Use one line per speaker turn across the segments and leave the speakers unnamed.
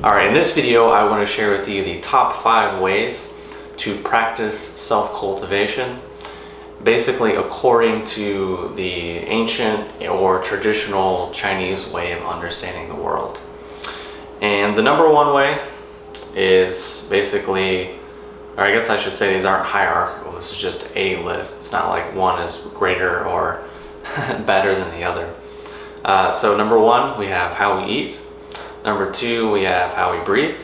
Alright, in this video I want to share with you the top 5 ways to practice self-cultivation, basically according to the ancient or traditional Chinese way of understanding the world. And the number one way is basically, or I guess I should say these aren't hierarchical, this is just a list. It's not like one is greater or better than the other. So number 1, we have how we eat. Number 2, we have how we breathe.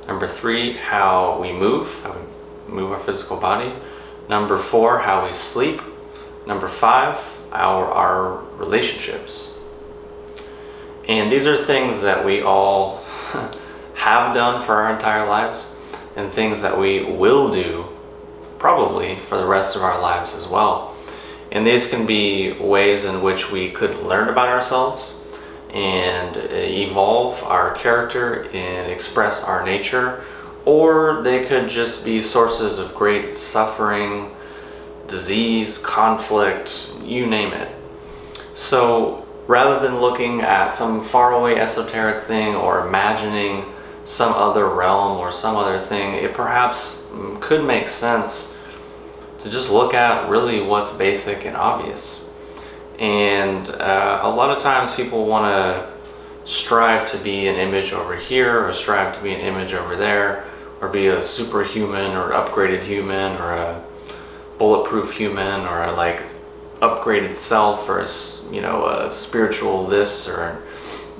Number 3, how we move our physical body. Number 4, how we sleep. Number 5, our relationships. And these are things that we all have done for our entire lives, and things that we will do probably for the rest of our lives as well. And these can be ways in which we could learn about ourselves and evolve our character and express our nature, or they could just be sources of great suffering, disease, conflict, you name it. So rather than looking at some faraway esoteric thing or imagining some other realm or some other thing, it perhaps could make sense to just look at really what's basic and obvious. And a lot of times people want to strive to be an image over here, or strive to be an image over there, or be a superhuman or upgraded human, or a bulletproof human, or a like upgraded self, or a spiritual this or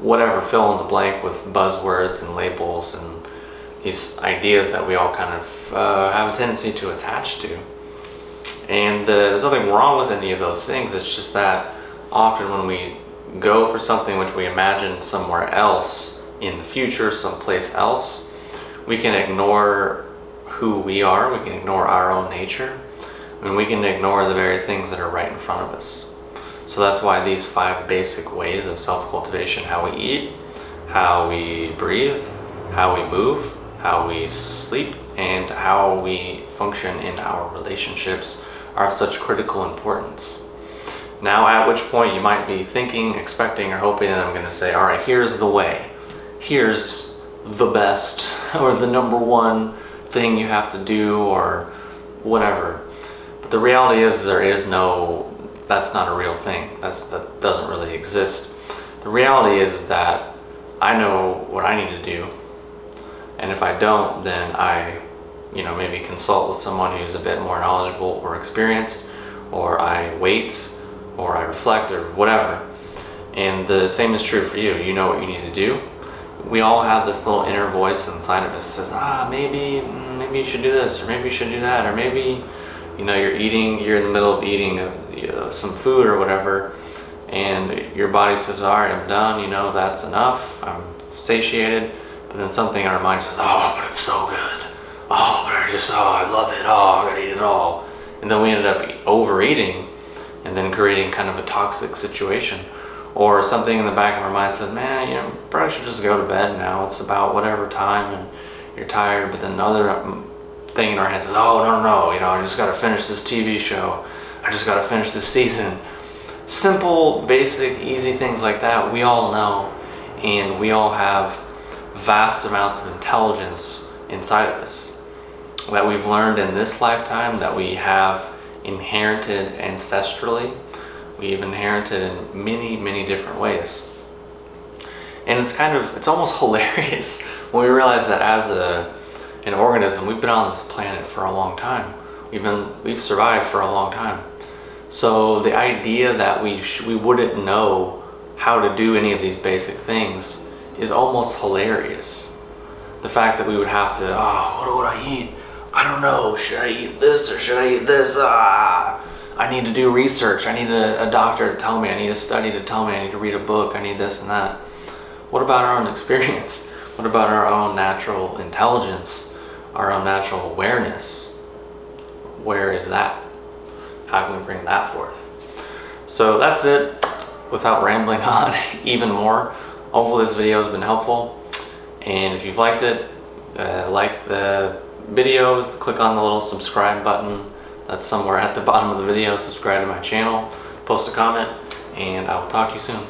whatever, fill in the blank with buzzwords and labels and these ideas that we all kind of have a tendency to attach to. And there's nothing wrong with any of those things. It's just that often when we go for something which we imagine somewhere else in the future, someplace else, we can ignore who we are, we can ignore our own nature, and we can ignore the very things that are right in front of us. So that's why these 5 basic ways of self-cultivation: how we eat, how we breathe, how we move, how we sleep, and how we function in our relationships, are of such critical importance. Now, at which point you might be thinking, expecting, or hoping that I'm going to say, all right, here's the way, here's the best, or the number one thing you have to do, or whatever. But the reality is that's not a real thing. That doesn't really exist. The reality is that I know what I need to do, and if I don't, then I maybe consult with someone who's a bit more knowledgeable or experienced, or I wait, or I reflect, or whatever. And the same is true for you. You know what you need to do. We all have this little inner voice inside of us that says, maybe you should do this, or maybe you should do that, or maybe you're in the middle of eating some food or whatever, and your body says, all right, I'm done, that's enough, I'm satiated. But then something in our mind says, but it's so good. I love it. I gotta eat it all. And then we ended up overeating and then creating kind of a toxic situation. Or something in the back of our mind says, man, you probably should just go to bed now. It's about whatever time and you're tired. But then another thing in our head says, no, I just gotta finish this TV show. I just gotta finish this season. Simple, basic, easy things like that we all know, and we all have vast amounts of intelligence inside of us that we've learned in this lifetime, that we have inherited ancestrally. We've inherited in many different ways. And it's almost hilarious when we realize that as an organism, we've been on this planet for a long time. We've survived for a long time. So the idea that we wouldn't know how to do any of these basic things is almost hilarious. The fact that we would have to, what would I eat? I don't know, should I eat this or should I eat this? I need to do research, I need a doctor to tell me, I need a study to tell me, I need to read a book, I need this and that. What about our own experience? What about our own natural intelligence, our own natural awareness? Where is that? How can we bring that forth? So that's it, without rambling on even more. Hopefully this video has been helpful, and if you've liked it, like the videos, click on the little subscribe button that's somewhere at the bottom of the video. Subscribe to my channel, post a comment, and I will talk to you soon.